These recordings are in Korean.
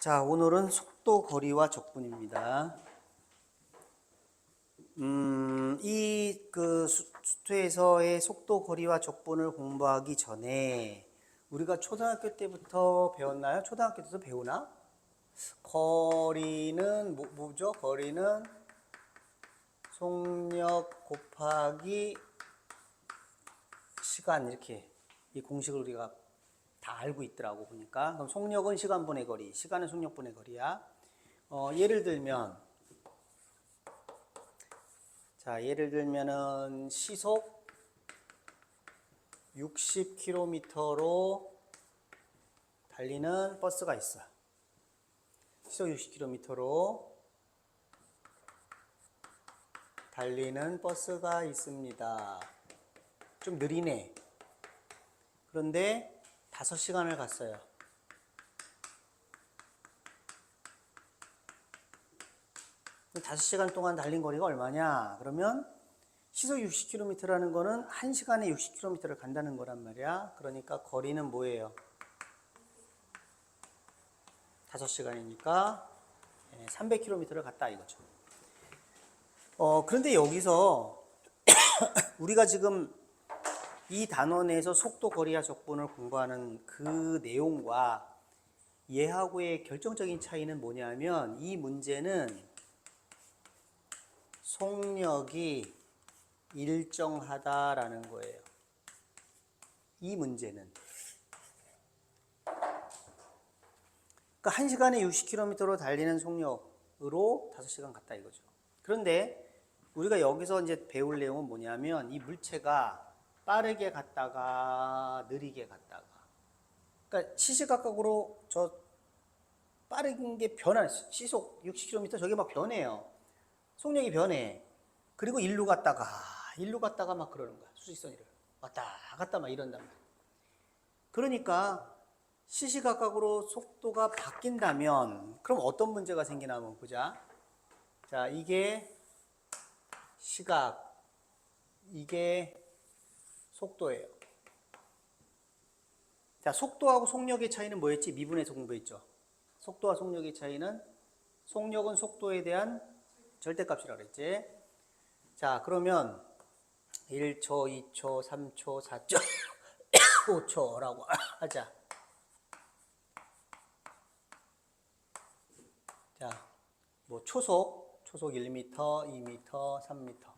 자, 오늘은 속도, 거리와 적분입니다. 수투에서의 속도, 거리와 적분을 공부하기 전에 우리가 초등학교 때부터 배웠나요? 초등학교 때도 배우나? 거리는 뭐죠? 거리는 속력 곱하기 시간, 이렇게 이 공식을 우리가 다 알고 있더라고 보니까. 그럼 속력은 시간분의 거리, 시간은 속력분의 거리야. 예를 들면은 시속 60km로 달리는 버스가 있어. 시속 60km로 달리는 버스가 있습니다. 좀 느리네. 그런데 5시간을 갔어요. 그럼 5시간 동안 달린 거리가 얼마냐? 그러면 시속 60km라는 거는 1시간에 60km를 간다는 거란 말이야. 그러니까 거리는 뭐예요? 5시간이니까 300km를 갔다 이거죠. 그런데 여기서 우리가 지금 이 단원 내에서 속도, 거리와 적분을 공부하는 그 내용과 얘하고의 결정적인 차이는 뭐냐면, 이 문제는 속력이 일정하다라는 거예요. 이 문제는. 그러니까 1시간에 60km로 달리는 속력으로 5시간 갔다 이거죠. 그런데 우리가 여기서 이제 배울 내용은 뭐냐면, 이 물체가 빠르게 갔다가 느리게 갔다가, 그러니까 시시각각으로 저 빠른 게 시속 60km 저게 막 변해요. 속력이 변해. 그리고 일로 갔다가 막 그러는 거야. 수직선이를 왔다 갔다 막 이런단 말이야. 그러니까 시시각각으로 속도가 바뀐다면 그럼 어떤 문제가 생기나 한번 보자. 자, 이게 시각, 이게 속도예요. 자, 속도하고 속력의 차이는 뭐였지? 미분에서 공부했죠. 속도와 속력의 차이는, 속력은 속도에 대한 절대값이라고 그랬지. 자, 그러면 1초, 2초, 3초, 4초, 5초라고 하자. 자, 뭐 초속 1m, 2m, 3m.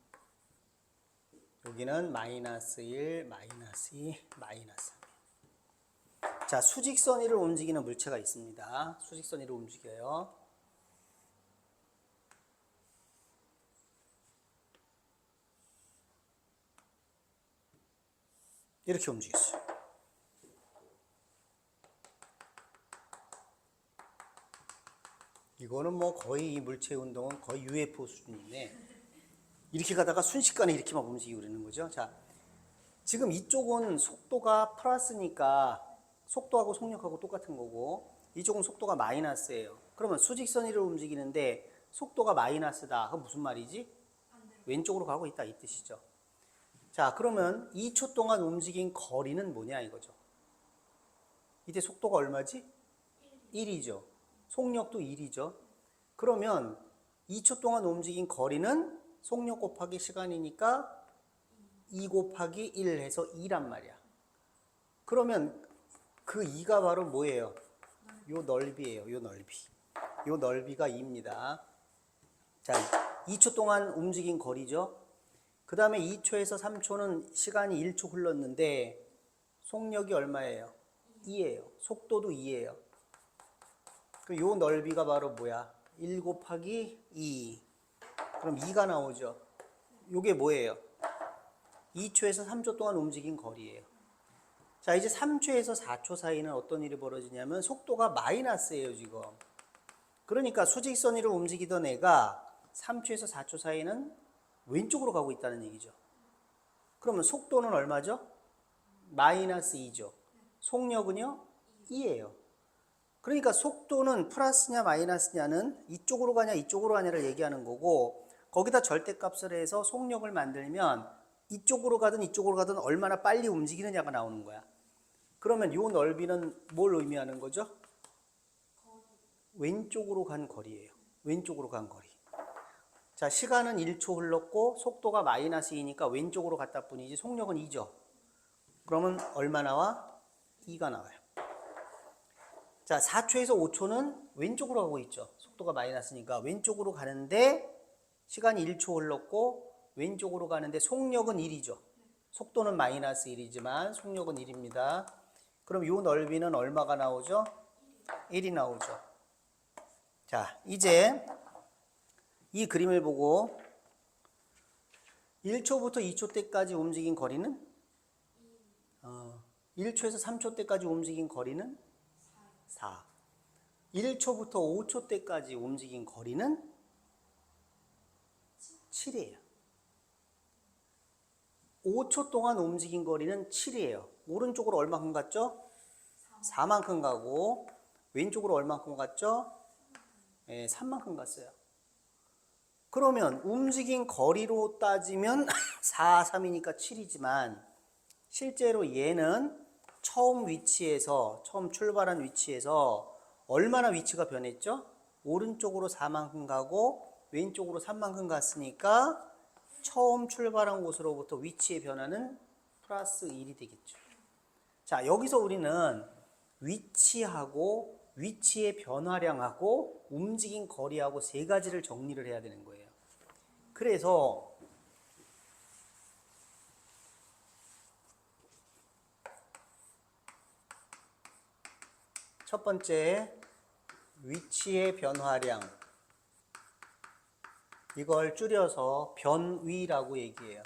여기는 마이너스 1, 마이너스 2, 마이너스 3. 자, 수직선 위를 움직이는 물체가 있습니다. 수직선 위를 움직여요. 이렇게 움직였어요. 이거는 뭐 거의 이 물체 운동은 거의 UFO 수준이네. 이렇게 가다가 순식간에 이렇게 막 움직이고 그러는 거죠. 자, 지금 이쪽은 속도가 플러스니까 속도하고 속력하고 똑같은 거고, 이쪽은 속도가 마이너스예요. 그러면 수직선 위를 움직이는데 속도가 마이너스다. 그건 무슨 말이지? 왼쪽으로 가고 있다 이 뜻이죠. 자, 그러면 2초 동안 움직인 거리는 뭐냐 이거죠. 이때 속도가 얼마지? 1이죠. 속력도 1이죠. 그러면 2초 동안 움직인 거리는 속력 곱하기 시간이니까 2 곱하기 1 해서 2란 말이야. 그러면 그 2가 바로 뭐예요? 요 넓이에요. 요 넓이. 요 넓이가 2입니다. 자, 2초 동안 움직인 거리죠. 그 다음에 2초에서 3초는 시간이 1초 흘렀는데 속력이 얼마예요? 2예요. 속도도 2예요. 그럼 요 넓이가 바로 뭐야? 1 곱하기 2. 그럼 2가 나오죠. 요게 뭐예요? 2초에서 3초 동안 움직인 거리예요. 자, 이제 3초에서 4초 사이는 어떤 일이 벌어지냐면 속도가 마이너스예요, 지금. 그러니까 수직선 위로 움직이던 애가 3초에서 4초 사이는 왼쪽으로 가고 있다는 얘기죠. 그러면 속도는 얼마죠? 마이너스 2죠. 속력은요? 2예요. 그러니까 속도는 플러스냐 마이너스냐는 이쪽으로 가냐 이쪽으로 가냐를 얘기하는 거고, 거기다 절대값을 해서 속력을 만들면 이쪽으로 가든 얼마나 빨리 움직이느냐가 나오는 거야. 그러면 이 넓이는 뭘 의미하는 거죠? 왼쪽으로 간 거리예요. 왼쪽으로 간 거리. 자, 시간은 1초 흘렀고 속도가 마이너스 2니까 왼쪽으로 갔다 뿐이지 속력은 2죠. 그러면 얼마 나와? 2가 나와요. 자, 4초에서 5초는 왼쪽으로 가고 있죠. 속도가 마이너스니까 왼쪽으로 가는데 시간이 1초 흘렀고 왼쪽으로 가는데 속력은 1이죠. 속도는 마이너스 1이지만 속력은 1입니다. 그럼 이 넓이는 얼마가 나오죠? 1이 나오죠. 자, 이제 이 그림을 보고 1초부터 2초 때까지 움직인 거리는 1초에서 3초 때까지 움직인 거리는 4. 1초부터 5초 때까지 움직인 거리는 7이에요. 5초 동안 움직인 거리는 7이에요. 오른쪽으로 얼마큼 갔죠? 4만큼 가고 왼쪽으로 얼마큼 갔죠? 네, 3만큼 갔어요. 그러면 움직인 거리로 따지면 4, 3이니까 7이지만 실제로 얘는 처음 출발한 위치에서 얼마나 위치가 변했죠? 오른쪽으로 4만큼 가고 왼쪽으로 3만큼 갔으니까 처음 출발한 곳으로부터 위치의 변화는 플러스 1이 되겠죠. 자, 여기서 우리는 위치하고 위치의 변화량하고 움직인 거리하고 세 가지를 정리를 해야 되는 거예요. 그래서 첫 번째 위치의 변화량, 이걸 줄여서 변위라고 얘기해요.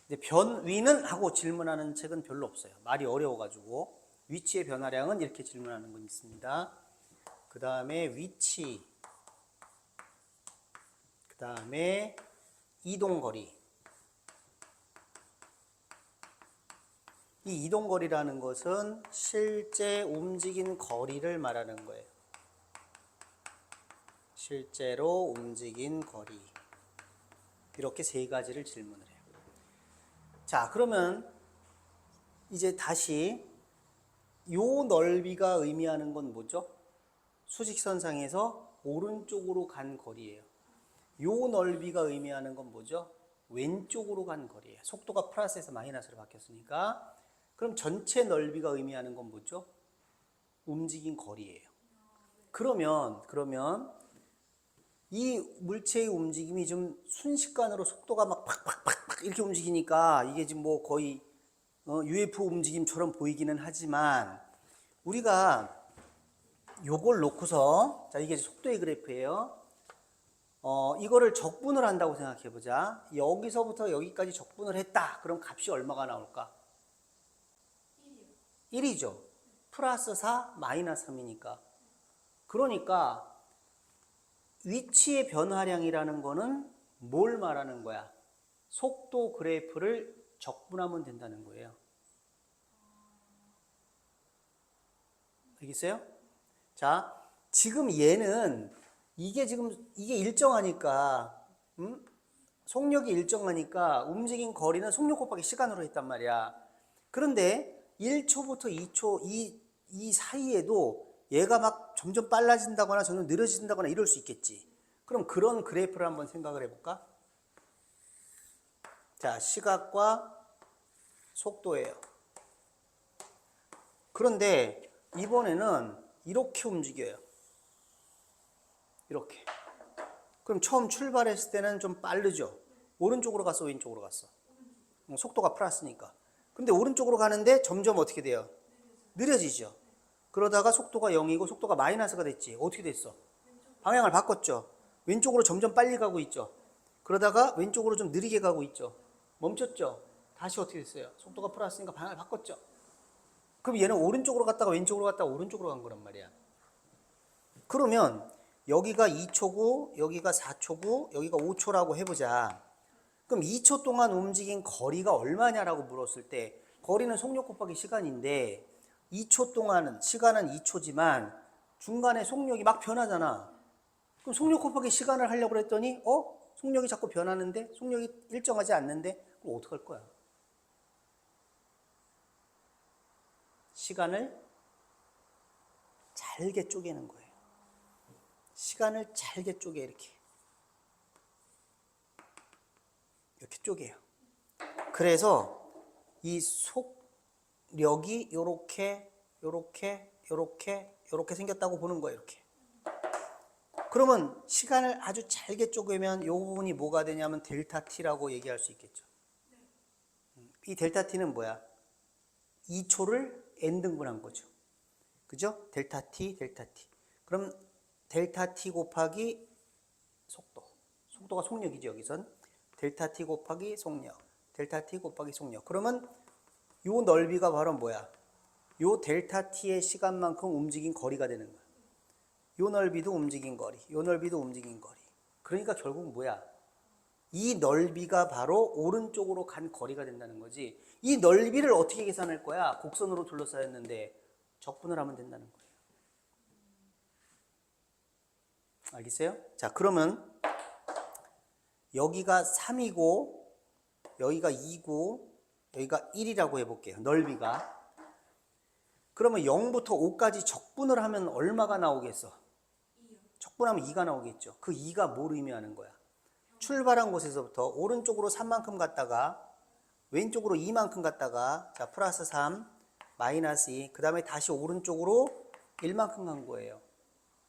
근데 변위는 하고 질문하는 책은 별로 없어요. 말이 어려워가지고. 위치의 변화량은 이렇게 질문하는 건 있습니다. 그 다음에 위치, 그 다음에 이동거리. 이 이동거리라는 것은 실제 움직인 거리를 말하는 거예요. 실제로 움직인 거리. 이렇게 세 가지를 질문을 해요. 자, 그러면 이제 다시 요 넓이가 의미하는 건 뭐죠? 수직선상에서 오른쪽으로 간 거리예요. 요 넓이가 의미하는 건 뭐죠? 왼쪽으로 간 거리예요. 속도가 플러스에서 마이너스로 바뀌었으니까. 그럼 전체 넓이가 의미하는 건 뭐죠? 움직인 거리예요. 그러면 이 물체의 움직임이 좀 순식간으로 속도가 막 팍팍팍팍 이렇게 움직이니까 이게 지금 뭐 거의 UFO 움직임처럼 보이기는 하지만 우리가 요걸 놓고서, 자, 이게 속도의 그래프예요. 이거를 적분을 한다고 생각해 보자. 여기서부터 여기까지 적분을 했다. 그럼 값이 얼마가 나올까? 1이죠. 플러스 4, 마이너스 3이니까. 그러니까 위치의 변화량이라는 거는 뭘 말하는 거야? 속도 그래프를 적분하면 된다는 거예요. 알겠어요? 자, 지금 얘는 이게 일정하니까, 속력이 일정하니까 움직인 거리는 속력 곱하기 시간으로 했단 말이야. 그런데 1초부터 2초 이 사이에도 얘가 막 점점 빨라진다거나 점점 느려진다거나 이럴 수 있겠지. 그럼 그런 그래프를 한번 생각을 해볼까? 자, 시각과 속도예요. 그런데 이번에는 이렇게 움직여요. 이렇게. 그럼 처음 출발했을 때는 좀 빠르죠. 오른쪽으로 갔어, 왼쪽으로 갔어? 속도가 플러스니까. 근데 오른쪽으로 가는데 점점 어떻게 돼요? 느려지죠. 그러다가 속도가 0이고 속도가 마이너스가 됐지. 어떻게 됐어? 방향을 바꿨죠. 왼쪽으로 점점 빨리 가고 있죠. 그러다가 왼쪽으로 좀 느리게 가고 있죠. 멈췄죠. 다시 어떻게 됐어요? 속도가 플러스니까 방향을 바꿨죠. 그럼 얘는 오른쪽으로 갔다가 왼쪽으로 갔다가 오른쪽으로 간 거란 말이야. 그러면 여기가 2초고 여기가 4초고 여기가 5초라고 해보자. 그럼 2초 동안 움직인 거리가 얼마냐라고 물었을 때 거리는 속력 곱하기 시간인데 2초 동안은 시간은 2초지만 중간에 속력이 막 변하잖아. 그럼 속력 곱하기 시간을 하려고 했더니 속력이 자꾸 변하는데 속력이 일정하지 않는데 그럼 어떡할 거야? 시간을 잘게 쪼개는 거예요. 시간을 잘게 쪼개 이렇게 쪼개요. 그래서 이 속력이 요렇게 생겼다고 보는 거예요. 이렇게. 그러면 시간을 아주 잘게 쪼개면 이 부분이 뭐가 되냐면 델타 t라고 얘기할 수 있겠죠. 이 델타 t는 뭐야? 2초를 n등분한 거죠. 그죠? 델타 t. 그럼 델타 t 곱하기 속도가 속력이죠. 여기선 델타 t 곱하기 속력, 델타 t 곱하기 속력. 그러면 요 넓이가 바로 뭐야? 요 델타 t의 시간만큼 움직인 거리가 되는 거야. 요 넓이도 움직인 거리, 요 넓이도 움직인 거리. 그러니까 결국 뭐야? 이 넓이가 바로 오른쪽으로 간 거리가 된다는 거지. 이 넓이를 어떻게 계산할 거야? 곡선으로 둘러싸였는데 적분을 하면 된다는 거예요. 알겠어요? 자, 그러면 여기가 3이고 여기가 2고 여기가 1이라고 해볼게요. 넓이가. 그러면 0부터 5까지 적분을 하면 얼마가 나오겠어? 적분하면 2가 나오겠죠. 그 2가 뭘 의미하는 거야? 출발한 곳에서부터 오른쪽으로 3만큼 갔다가 왼쪽으로 2만큼 갔다가 자 플러스 3 마이너스 2 그 다음에 다시 오른쪽으로 1만큼 간 거예요.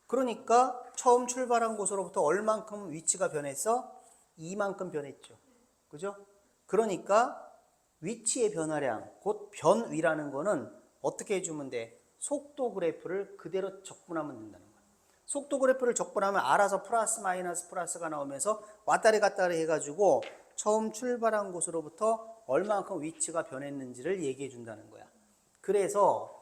그러니까 처음 출발한 곳으로부터 얼만큼 위치가 변했어? 2만큼 변했죠. 그죠? 그러니까 위치의 변화량, 곧 변위라는 거는 어떻게 해주면 돼? 속도 그래프를 그대로 적분하면 된다는 거야. 속도 그래프를 적분하면 알아서 플러스 마이너스 플러스가 나오면서 왔다리 갔다리 해가지고 처음 출발한 곳으로부터 얼만큼 위치가 변했는지를 얘기해 준다는 거야. 그래서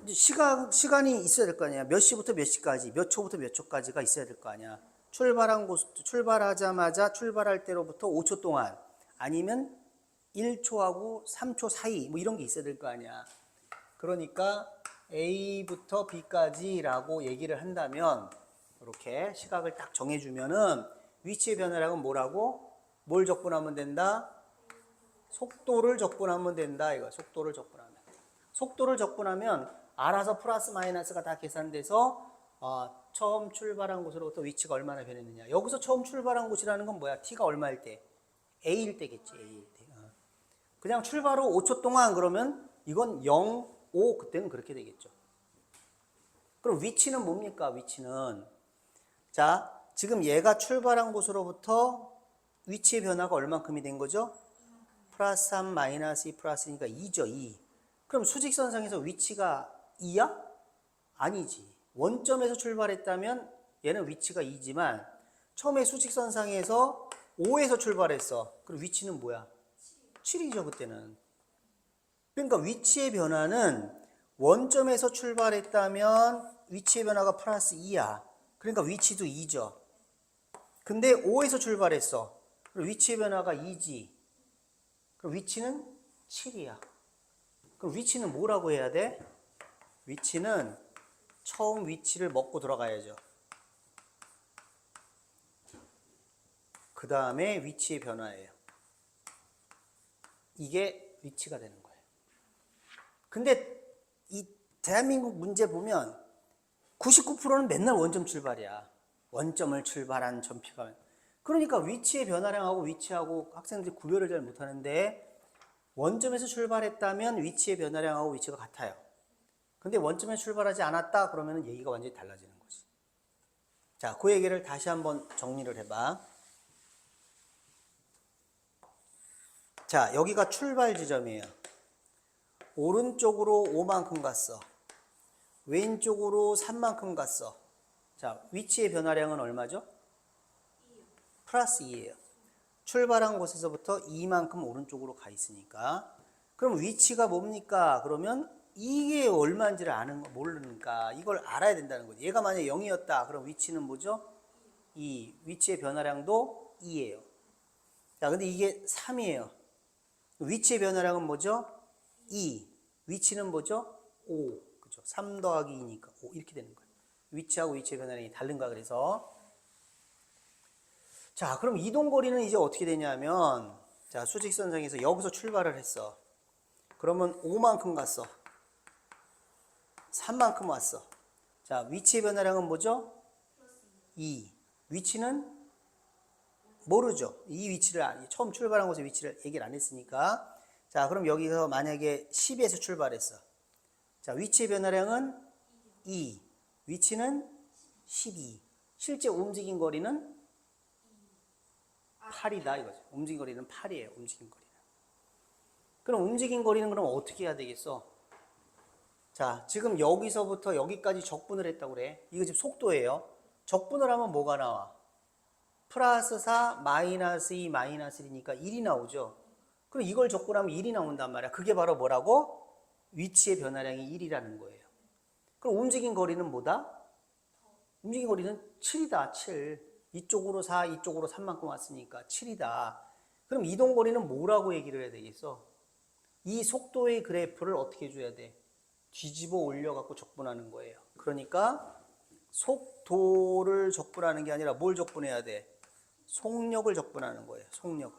시간이 있어야 될 거 아니야. 몇 시부터 몇 시까지, 몇 초부터 몇 초까지가 있어야 될 거 아니야. 출발하자마자 출발할 때로부터 5초 동안 아니면 1초하고 3초 사이 뭐 이런 게 있어야 될 거 아니야. 그러니까 A부터 B까지라고 얘기를 한다면 이렇게 시각을 딱 정해주면은 위치의 변화량은 뭐라고? 뭘 적분하면 된다? 속도를 적분하면 된다. 이거 속도를 적분하면. 속도를 적분하면 알아서 플러스 마이너스가 다 계산돼서 처음 출발한 곳으로부터 위치가 얼마나 변했느냐. 여기서 처음 출발한 곳이라는 건 뭐야? T가 얼마일 때? A일 때겠지. A일 때. 그냥 출발 후 5초 동안 그러면 이건 0, 5 그때는 그렇게 되겠죠. 그럼 위치는 뭡니까? 위치는 자 지금 얘가 출발한 곳으로부터 위치의 변화가 얼만큼이 된 거죠? 플러스 3 마이너스 2 플러스니까 2죠. 2. 그럼 수직선상에서 위치가 2야? 아니지. 원점에서 출발했다면 얘는 위치가 2지만 처음에 수직선상에서 5에서 출발했어. 그럼 위치는 뭐야? 7이죠. 그때는. 그러니까 위치의 변화는 원점에서 출발했다면 위치의 변화가 플러스 2야. 그러니까 위치도 2죠. 근데 5에서 출발했어. 그럼 위치의 변화가 2지. 그럼 위치는 7이야. 그럼 위치는 뭐라고 해야 돼? 위치는 처음 위치를 먹고 들어가야죠. 그 다음에 위치의 변화예요. 이게 위치가 되는 거예요. 근데 이 대한민국 문제 보면 99%는 맨날 원점 출발이야. 원점을 출발한 점표가. 그러니까 위치의 변화량하고 위치하고 학생들이 구별을 잘 못하는데 원점에서 출발했다면 위치의 변화량하고 위치가 같아요. 근데 원점에 출발하지 않았다 그러면 얘기가 완전히 달라지는 거지. 자, 그 얘기를 다시 한번 정리를 해봐. 자, 여기가 출발 지점이에요. 오른쪽으로 5만큼 갔어. 왼쪽으로 3만큼 갔어. 자, 위치의 변화량은 얼마죠? 플러스 2예요. 출발한 곳에서부터 2만큼 오른쪽으로 가 있으니까. 그럼 위치가 뭡니까? 그러면 이게 얼마인지를 모르니까 이걸 알아야 된다는 거지. 얘가 만약에 0이었다. 그럼 위치는 뭐죠? 2. 위치의 변화량도 2예요. 자, 근데 이게 3이에요. 위치의 변화량은 뭐죠? 2. 위치는 뭐죠? 5. 그죠? 3 더하기 2니까 5. 이렇게 되는 거예요. 위치하고 위치의 변화량이 다른가 그래서. 자, 그럼 이동거리는 이제 어떻게 되냐면, 자, 수직선상에서 여기서 출발을 했어. 그러면 5만큼 갔어. 3만큼 왔어. 자, 위치의 변화량은 뭐죠? 2. 위치는 모르죠. 이 위치를 처음 출발한 곳의 위치를 얘기를 안 했으니까. 자, 그럼 여기서 만약에 10에서 출발했어. 자, 위치의 변화량은 2. 위치는 12. 실제 움직인 거리는 8이다 이거죠. 움직인 거리는 8이에요. 움직인 거리는. 그럼 움직인 거리는 그럼 어떻게 해야 되겠어? 자, 지금 여기서부터 여기까지 적분을 했다고 그래. 이거 지금 속도예요. 적분을 하면 뭐가 나와? 플러스 4, 마이너스 2, 마이너스 1이니까 1이 나오죠. 그럼 이걸 적분하면 1이 나온단 말이야. 그게 바로 뭐라고? 위치의 변화량이 1이라는 거예요. 그럼 움직인 거리는 뭐다? 움직인 거리는 7이다. 7. 이쪽으로 4, 이쪽으로 3만큼 왔으니까 7이다. 그럼 이동 거리는 뭐라고 얘기를 해야 되겠어? 이 속도의 그래프를 어떻게 줘야 돼? 뒤집어 올려갖고 적분하는 거예요. 그러니까 속도를 적분하는 게 아니라 뭘 적분해야 돼? 속력을 적분하는 거예요. 속력을.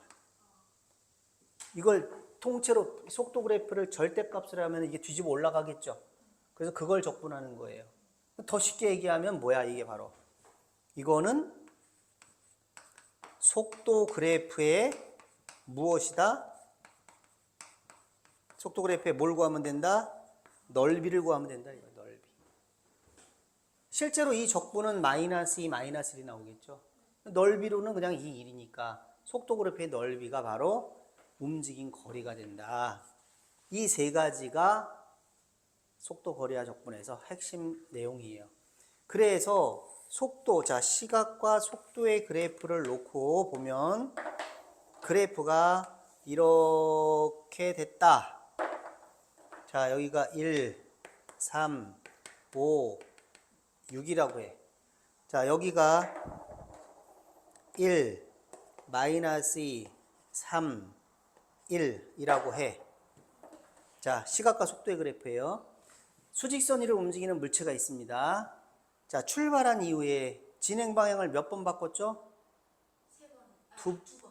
이걸 통째로 속도 그래프를 절대값을 하면 이게 뒤집어 올라가겠죠. 그래서 그걸 적분하는 거예요. 더 쉽게 얘기하면 뭐야? 이게 바로 이거는 속도 그래프의 무엇이다? 속도 그래프에 뭘 구하면 된다? 넓이를 구하면 된다. 이거 넓이. 실제로 이 적분은 마이너스 2, 마이너스 1이 나오겠죠. 넓이로는 그냥 이 1이니까 속도 그래프의 넓이가 바로 움직인 거리가 된다. 이 세 가지가 속도 거리와 적분에서 핵심 내용이에요. 그래서 속도, 자, 시각과 속도의 그래프를 놓고 보면 그래프가 이렇게 됐다. 자, 여기가 1, 3, 5, 6이라고 해. 자, 여기가 1, 마이너스 2, 3, 1이라고 해. 자, 시각과 속도의 그래프예요. 수직선 위를 움직이는 물체가 있습니다. 자, 출발한 이후에 진행 방향을 몇 번 바꿨죠?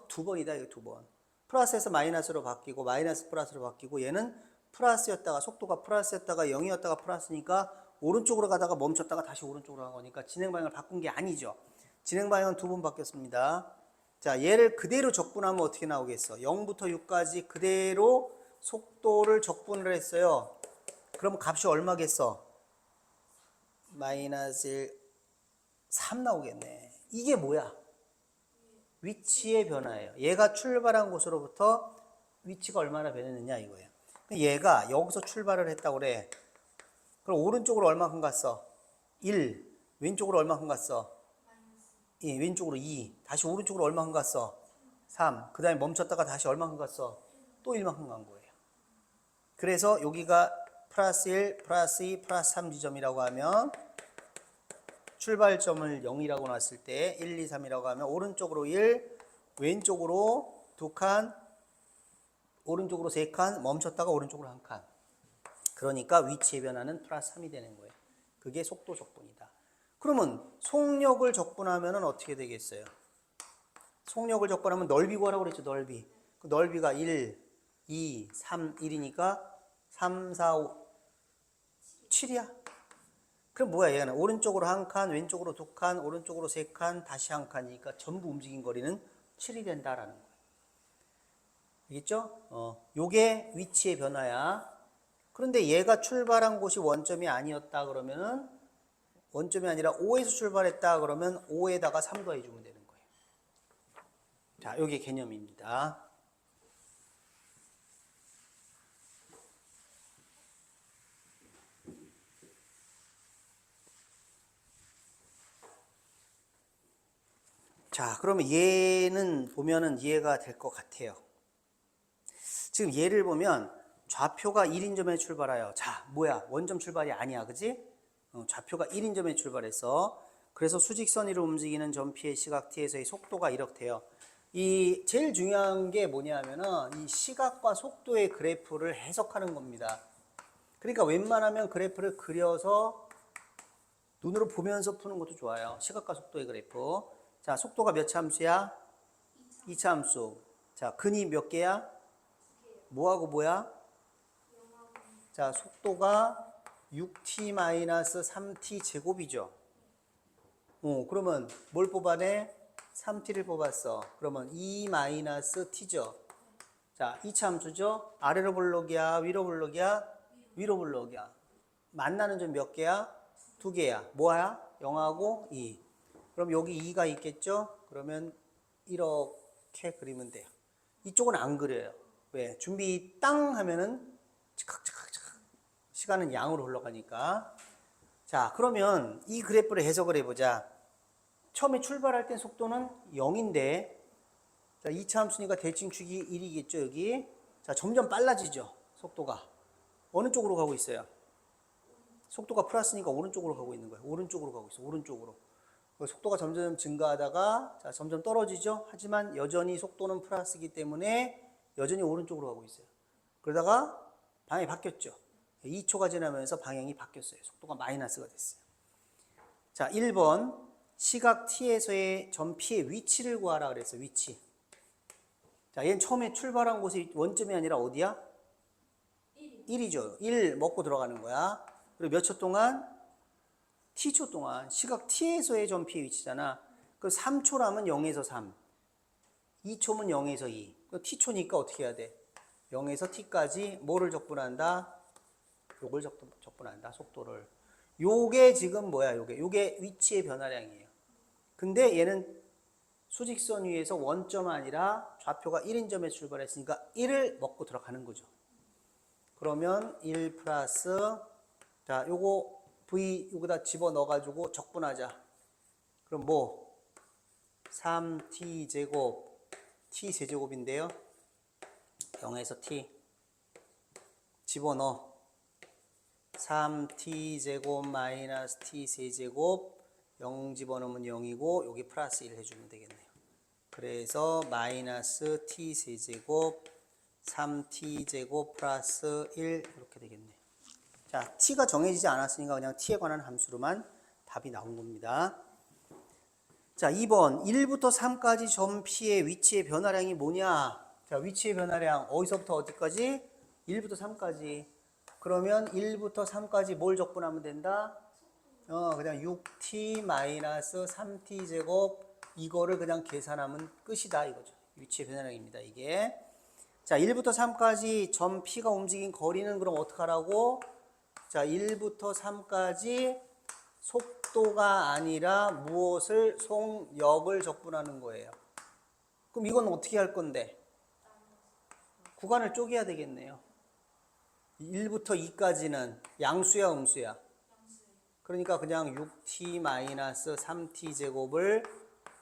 두 번이다. 이거 두 번. 플러스에서 마이너스로 바뀌고 마이너스 플러스로 바뀌고 얘는 플러스였다가 속도가 플러스였다가 0이었다가 플러스니까 오른쪽으로 가다가 멈췄다가 다시 오른쪽으로 간 거니까 진행 방향을 바꾼 게 아니죠. 진행 방향은 두 번 바뀌었습니다. 자, 얘를 그대로 적분하면 어떻게 나오겠어? 0부터 6까지 그대로 속도를 적분을 했어요. 그럼 값이 얼마겠어? 마이너스 1, 3 나오겠네. 이게 뭐야? 위치의 변화예요. 얘가 출발한 곳으로부터 위치가 얼마나 변했느냐 이거예요. 얘가 여기서 출발을 했다고 그래. 그럼 오른쪽으로 얼마큼 갔어? 1. 왼쪽으로 얼마큼 갔어? 2. 왼쪽으로 2. 다시 오른쪽으로 얼마큼 갔어? 3. 그 다음에 멈췄다가 다시 얼마큼 갔어? 또 1만큼 간 거예요. 그래서 여기가 플러스 1, 플러스 2, 플러스 3 지점이라고 하면 출발점을 0이라고 놨을 때 1, 2, 3이라고 하면 오른쪽으로 1, 왼쪽으로 2칸, 오른쪽으로 3칸, 멈췄다가 오른쪽으로 1칸. 그러니까 위치의 변화는 플러스 3이 되는 거예요. 그게 속도 적분이다. 그러면 속력을 적분하면 어떻게 되겠어요? 속력을 적분하면 넓이 구하라고 그랬죠. 넓이. 그 넓이가 1, 2, 3, 1이니까 3, 4, 5, 7이야. 그럼 뭐야? 얘는 오른쪽으로 1칸, 왼쪽으로 2칸, 오른쪽으로 3칸, 다시 1칸이니까 전부 움직인 거리는 7이 된다라는 거예요. 알겠죠? 요게 위치의 변화야. 그런데 얘가 출발한 곳이 원점이 아니었다 그러면은 원점이 아니라 5에서 출발했다 그러면 5에다가 3 더해주면 되는 거예요. 자, 요게 개념입니다. 자, 그러면 얘는 보면은 이해가 될 것 같아요. 지금 얘를 보면 좌표가 1인점에 출발하여. 자, 뭐야? 원점 출발이 아니야. 그지? 좌표가 1인점에 출발해서. 그래서 수직선 위로 움직이는 점피의 시각 t에서의 속도가 이렇대요. 이 제일 중요한 게 뭐냐면은 이 시각과 속도의 그래프를 해석하는 겁니다. 그러니까 웬만하면 그래프를 그려서 눈으로 보면서 푸는 것도 좋아요. 시각과 속도의 그래프. 자, 속도가 몇 차 함수야? 2차 함수. 자, 근이 몇 개야? 뭐하고 뭐야? 자, 속도가 6t-3t 제곱이죠. 그러면 뭘 뽑아내? 3t를 뽑았어. 그러면 2-t죠. 자, 이차 함수죠. 아래로 볼록이야, 위로 볼록이야? 위로 볼록이야. 만나는 점 몇 개야? 2개야. 뭐야? 0하고 2. 그럼 여기 2가 있겠죠? 그러면 이렇게 그리면 돼요. 이쪽은 안 그려요. 왜? 준비 땅 하면은 치칵치칵치칵 시간은 양으로 흘러가니까. 자, 그러면 이 그래프를 해석을 해보자. 처음에 출발할 땐 속도는 0인데 자, 2차 함수니까 대칭축이 1이겠죠, 여기. 자, 점점 빨라지죠, 속도가. 어느 쪽으로 가고 있어요? 속도가 플러스니까 오른쪽으로 가고 있는 거예요. 오른쪽으로 가고 있어, 오른쪽으로. 속도가 점점 증가하다가 자, 점점 떨어지죠. 하지만 여전히 속도는 플러스이기 때문에 여전히 오른쪽으로 가고 있어요. 그러다가 방향이 바뀌었죠. 2초가 지나면서 방향이 바뀌었어요. 속도가 마이너스가 됐어요. 자, 1번 시각 T에서의 점 P의 위치를 구하라 그랬어요. 위치. 자, 얘는 처음에 출발한 곳이 원점이 아니라 어디야? 1이죠. 1 먹고 들어가는 거야. 그리고 몇 초 동안? t초 동안 시각 t에서의 점 P의 위치잖아. 그 3초라면 0에서 3, 2초면 0에서 2. 그 t초니까 어떻게 해야 돼? 0에서 t까지 뭐를 적분한다? 요걸 적분한다. 속도를. 요게 지금 뭐야? 요게 위치의 변화량이에요. 근데 얘는 수직선 위에서 원점 아니라 좌표가 1인 점에 출발했으니까 1을 먹고 들어가는 거죠. 그러면 1 플러스 자, 요거 V 여기다 집어넣어가지고 적분하자. 그럼 뭐 3t 제곱 t 세제곱인데요. 0에서 t 집어넣어 3t 제곱 마이너스 t 세제곱 0 집어넣으면 0이고 여기 플러스 1 해주면 되겠네요. 그래서 마이너스 t 세제곱 3t 제곱 플러스 1 이렇게 되겠네요. 자, t가 정해지지 않았으니까 그냥 t에 관한 함수로만 답이 나온 겁니다. 자, 2번 1부터 3까지 점 P의 위치의 변화량이 뭐냐? 자, 위치의 변화량 어디서부터 어디까지? 1부터 3까지. 그러면 1부터 3까지 뭘 적분하면 된다? 그냥 6t-3t 제곱 이거를 그냥 계산하면 끝이다 이거죠. 위치의 변화량입니다, 이게. 자, 1부터 3까지 점 P가 움직인 거리는 그럼 어떡하라고? 자, 1부터 3까지 속도가 아니라 무엇을 속력을 적분하는 거예요. 그럼 이건 어떻게 할 건데? 구간을 쪼개야 되겠네요. 1부터 2까지는 양수야, 음수야? 그러니까 그냥 6t-3t 제곱을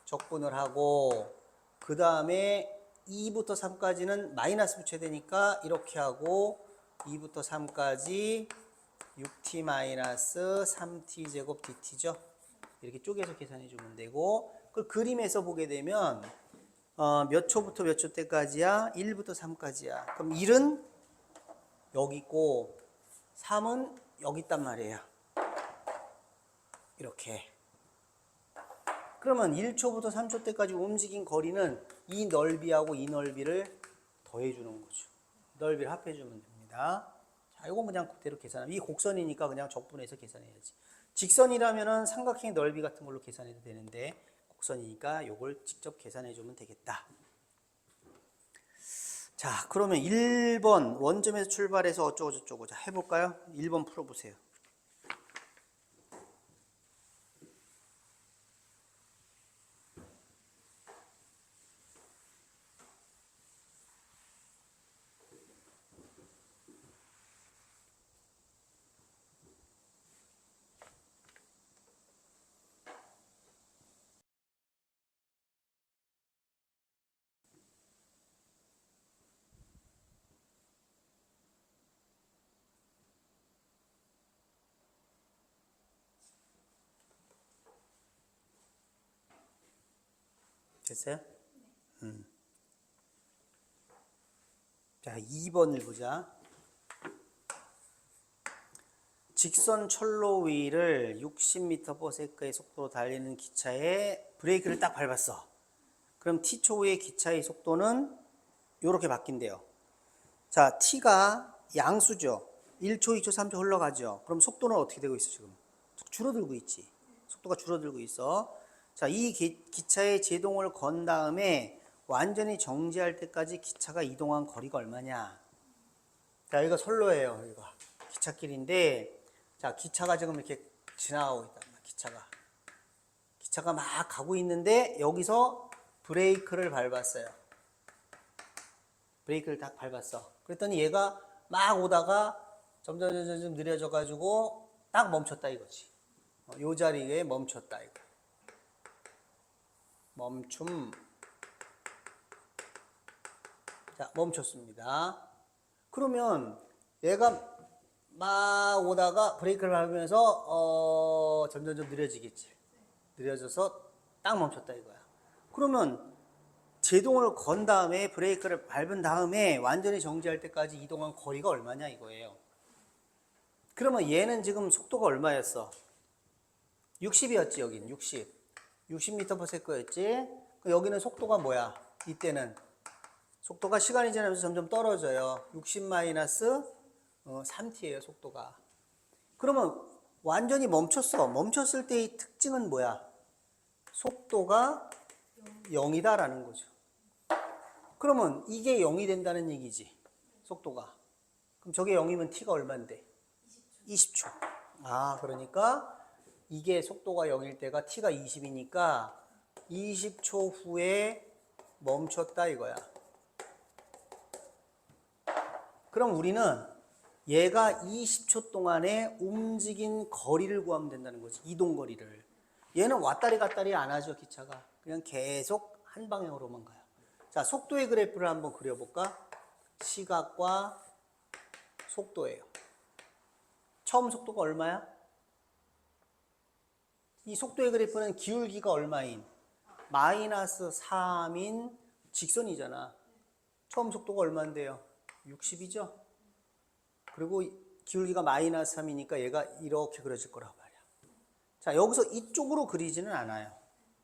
적분을 하고 그 다음에 2부터 3까지는 마이너스 붙여야 되니까 이렇게 하고 2부터 3까지 6t-3t 제곱 dt죠. 이렇게 쪼개서 계산해 주면 되고 그걸 그림에서 보게 되면 몇 초부터 몇 초 때까지야? 1부터 3까지야. 그럼 1은 여기 있고 3은 여기 있단 말이에요. 이렇게. 그러면 1초부터 3초 때까지 움직인 거리는 이 넓이하고 이 넓이를 더해 주는 거죠. 넓이를 합해 주면 됩니다. 자, 이건 그냥 그대로 계산하면 이 곡선이니까 그냥 적분해서 계산해야지. 직선이라면은 삼각형 넓이 같은 걸로 계산해도 되는데 곡선이니까 이걸 직접 계산해 주면 되겠다. 자, 그러면 1번 원점에서 출발해서 어쩌고 저쩌고 자, 해볼까요? 1번 풀어보세요. 됐어요? 자, 2번을 보자. 직선 철로 위를 60m/s의 속도로 달리는 기차에 브레이크를 딱 밟았어. 그럼 t초 후의 기차의 속도는 이렇게 바뀐대요. 자, t가 양수죠. 1초, 2초, 3초 흘러가죠. 그럼 속도는 어떻게 되고 있어 지금? 줄어들고 있지. 속도가 줄어들고 있어. 자, 이 기차의 제동을 건 다음에 완전히 정지할 때까지 기차가 이동한 거리가 얼마냐? 자, 이거 선로예요. 이거 기찻길인데, 자, 기차가 지금 이렇게 지나가고 있다. 기차가 막 가고 있는데 여기서 브레이크를 밟았어요. 브레이크를 딱 밟았어. 그랬더니 얘가 막 오다가 점점 느려져 가지고 딱 멈췄다 이거지. 요 자리에 멈췄다 이거. 멈춤. 자, 멈췄습니다. 그러면 얘가 막 오다가 브레이크를 밟으면서 점점 느려지겠지. 느려져서 딱 멈췄다 이거야. 그러면 제동을 건 다음에 브레이크를 밟은 다음에 완전히 정지할 때까지 이동한 거리가 얼마냐 이거예요. 그러면 얘는 지금 속도가 얼마였어? 60이었지 여긴 60. 60m/s였지. 여기는 속도가 뭐야? 이때는 속도가 시간이 지나면서 점점 떨어져요. 60-3t예요 속도가. 그러면 완전히 멈췄어. 멈췄을 때의 특징은 뭐야? 속도가 0이다라는 거죠. 그러면 이게 0이 된다는 얘기지. 속도가. 그럼 저게 0이면 t가 얼마인데? 20초. 아, 그러니까 이게 속도가 0일 때가 t가 20이니까 20초 후에 멈췄다 이거야. 그럼 우리는 얘가 20초 동안에 움직인 거리를 구하면 된다는 거지. 이동 거리를. 얘는 왔다리 갔다리 안 하죠, 기차가. 그냥 계속 한 방향으로만 가요. 자, 속도의 그래프를 한번 그려볼까? 시각과 속도예요. 처음 속도가 얼마야? 이 속도의 그래프는 기울기가 얼마인? -3인 직선이잖아. 처음 속도가 얼마인데요? 60이죠? 그리고 기울기가 -3이니까 얘가 이렇게 그려질 거란 말이야. 자, 여기서 이쪽으로 그리지는 않아요.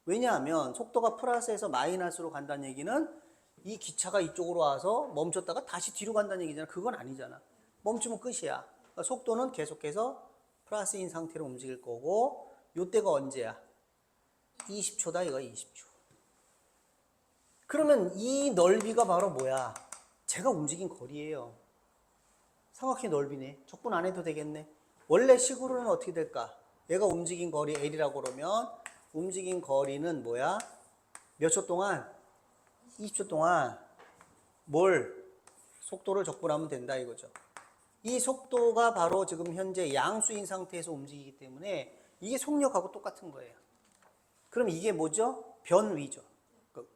왜냐하면 속도가 플러스에서 마이너스로 간다는 얘기는 이 기차가 이쪽으로 와서 멈췄다가 다시 뒤로 간다는 얘기잖아. 그건 아니잖아. 멈추면 끝이야. 그러니까 속도는 계속해서 플러스인 상태로 움직일 거고, 요때가 언제야? 20초다 이거 20초. 그러면 이 넓이가 바로 뭐야? 제가 움직인 거리예요. 삼각형 넓이네. 적분 안 해도 되겠네. 원래 식으로는 어떻게 될까? 얘가 움직인 거리 L이라고 그러면 움직인 거리는 뭐야? 몇 초 동안? 20초 동안 뭘? 속도를 적분하면 된다 이거죠. 이 속도가 바로 지금 현재 양수인 상태에서 움직이기 때문에 이게 속력하고 똑같은 거예요. 그럼 이게 뭐죠? 변위죠.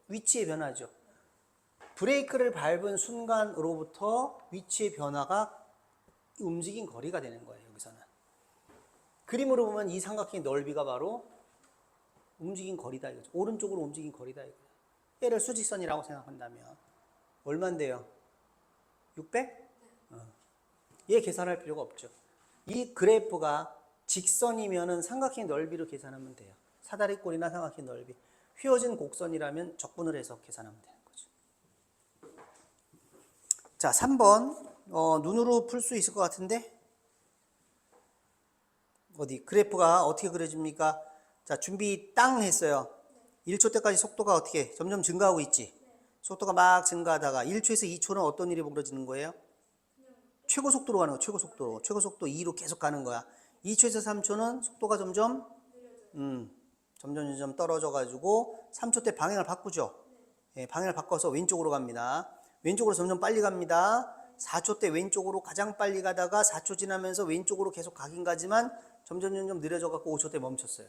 위치의 변화죠. 브레이크를 밟은 순간으로부터 위치의 변화가 움직인 거리가 되는 거예요. 여기서는. 그림으로 보면 이 삼각형의 넓이가 바로 움직인 거리다 이거죠. 오른쪽으로 움직인 거리다 이거죠. 얘를 수직선이라고 생각한다면 얼마인데요? 600? 얘 계산할 필요가 없죠. 이 그래프가 직선이면은 삼각형 넓이로 계산하면 돼요. 사다리꼴이나 삼각형 넓이. 휘어진 곡선이라면 적분을 해서 계산하면 되는 거죠. 자, 3번. 눈으로 풀 수 있을 것 같은데? 어디? 그래프가 어떻게 그려집니까? 자, 준비 땅 했어요. 1초 때까지 속도가 어떻게? 점점 증가하고 있지? 속도가 막 증가하다가 1초에서 2초는 어떤 일이 벌어지는 거예요? 최고 속도로 가는 거야. 최고 속도로. 최고 속도 2로 계속 가는 거야. 2초에서 3초는 속도가 점점 떨어져 가지고 3초 때 방향을 바꾸죠. 예, 방향을 바꿔서 왼쪽으로 갑니다. 왼쪽으로 점점 빨리 갑니다. 4초 때 왼쪽으로 가장 빨리 가다가 4초 지나면서 왼쪽으로 계속 가긴 가지만 점점 느려져 갖고 5초 때 멈췄어요.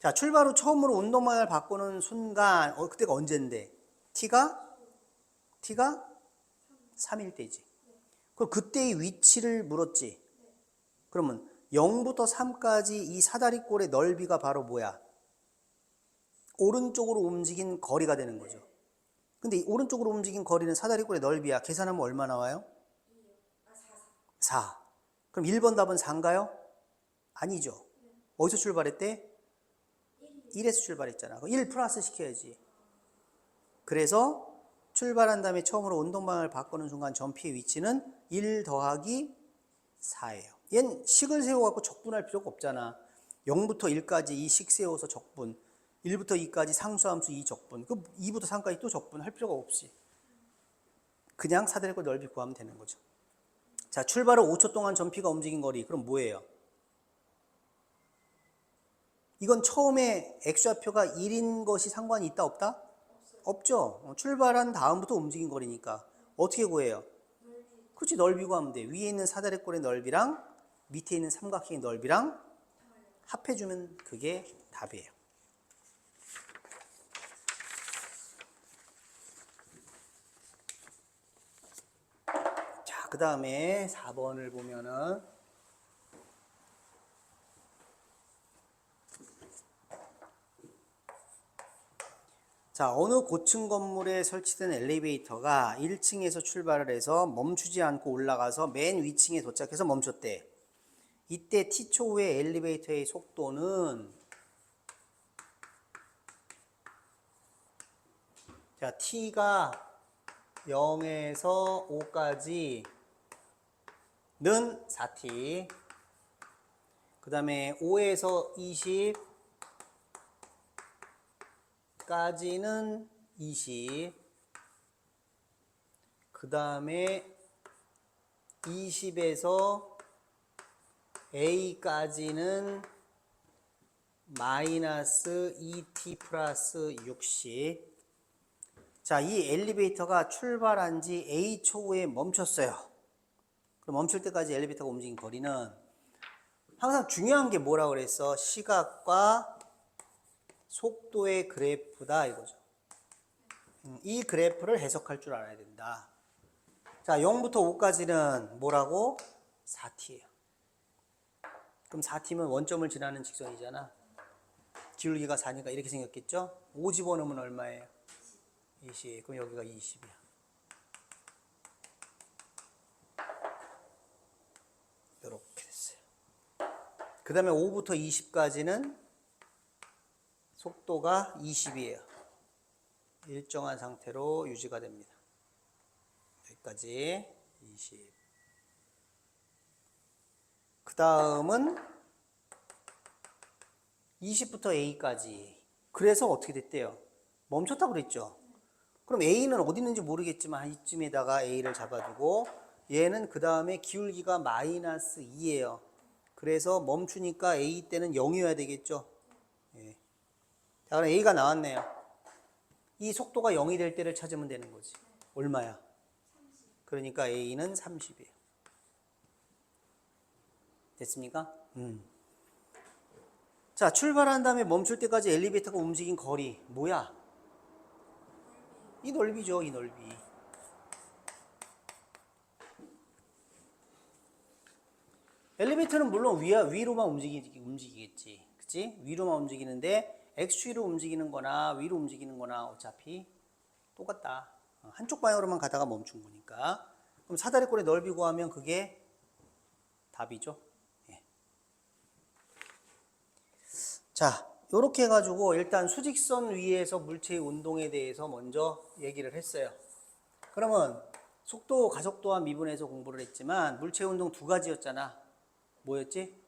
자, 출발 후 처음으로 운동 방향을 바꾸는 순간 그때가 언젠데? t가 3일 때지. 그럼 그때의 위치를 물었지. 그러면 0부터 3까지 이 사다리꼴의 넓이가 바로 뭐야? 오른쪽으로 움직인 거리가 되는 거죠. 근데 이 오른쪽으로 움직인 거리는 사다리꼴의 넓이야. 계산하면 얼마 나와요? 4. 그럼 1번 답은 4인가요? 아니죠. 어디서 출발했대? 1에서 출발했잖아. 1 플러스 시켜야지. 그래서 출발한 다음에 처음으로 운동방향을 바꾸는 순간 점피의 위치는 1 더하기 4예요. 얜 식을 세워갖고 적분할 필요가 없잖아. 0부터 1까지 이 식 세워서 적분, 1부터 2까지 상수함수 2 적분, 그 2부터 3까지 또 적분할 필요가 없이 그냥 사다리꼴 넓이 구하면 되는 거죠. 자, 출발 후 5초 동안 점피가 움직인 거리, 그럼 뭐예요? 이건 처음에 X좌표가 1인 것이 상관이 있다 없다? 없죠. 출발한 다음부터 움직인 거리니까 어떻게 구해요? 그렇지, 넓이 구하면 돼. 위에 있는 사다리꼴의 넓이랑 밑에 있는 삼각형의 넓이랑 합해주면 그게 답이에요. 자, 그 다음에 4번을 보면은 자, 어느 고층 건물에 설치된 엘리베이터가 1층에서 출발을 해서 멈추지 않고 올라가서 맨 위층에 도착해서 멈췄대. 이때 t초 후에 엘리베이터의 속도는 자, t가 0에서 5까지는 4t, 그 다음에 5에서 20까지는 20, 그 다음에 20에서 a까지는 마이너스 2t 플러스 60. 자, 이 엘리베이터가 출발한 지 a초 후에 멈췄어요. 그럼 멈출 때까지 엘리베이터가 움직인 거리는 항상 중요한 게 뭐라고 그랬어? 시각과 속도의 그래프다 이거죠. 이 그래프를 해석할 줄 알아야 된다. 자, 0부터 5까지는 뭐라고? 4t예요. 그럼 4t면 원점을 지나는 직선이잖아. 기울기가 4니까 이렇게 생겼겠죠? 5 집어넣으면 얼마예요? 20. 그럼 여기가 20이야. 이렇게 됐어요. 그 다음에 5부터 20까지는 속도가 20이에요. 일정한 상태로 유지가 됩니다. 여기까지 20. 그 다음은 20부터 A까지. 그래서 어떻게 됐대요? 멈췄다고 그랬죠? 그럼 A는 어디 있는지 모르겠지만 이쯤에다가 A를 잡아두고 얘는 그 다음에 기울기가 마이너스 2예요. 그래서 멈추니까 A 때는 0이어야 되겠죠? 예. 자, 그럼 A가 나왔네요. 이 속도가 0이 될 때를 찾으면 되는 거지. 얼마야? 그러니까 A는 30이에요. 됐습니까? 자, 출발한 다음에 멈출 때까지 엘리베이터가 움직인 거리 뭐야? 이 넓이죠, 이 넓이. 엘리베이터는 물론 위로만 움직이겠지. 그치? 위로만 움직이는데 X위로 움직이는 거나 위로 움직이는 거나 어차피 똑같다. 한쪽 방향으로만 가다가 멈춘 거니까. 그럼 사다리꼴의 넓이 구하면 그게 답이죠. 예. 자, 요렇게 해가지고 일단 수직선 위에서 물체의 운동에 대해서 먼저 얘기를 했어요. 그러면 속도, 가속도와 미분에서 공부를 했지만 물체의 운동 두 가지였잖아. 뭐였지?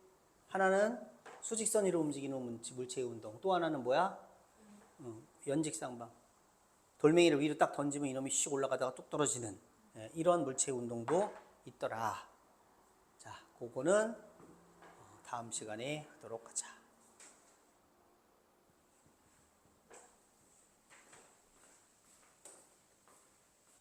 하나는 수직선 위로 움직이는 물체의 운동. 또 하나는 뭐야? 연직상방. 돌멩이를 위로 딱 던지면 이놈이 슉 올라가다가 뚝 떨어지는 이런 물체의 운동도 있더라. 자, 그거는 다음 시간에 하도록 하자.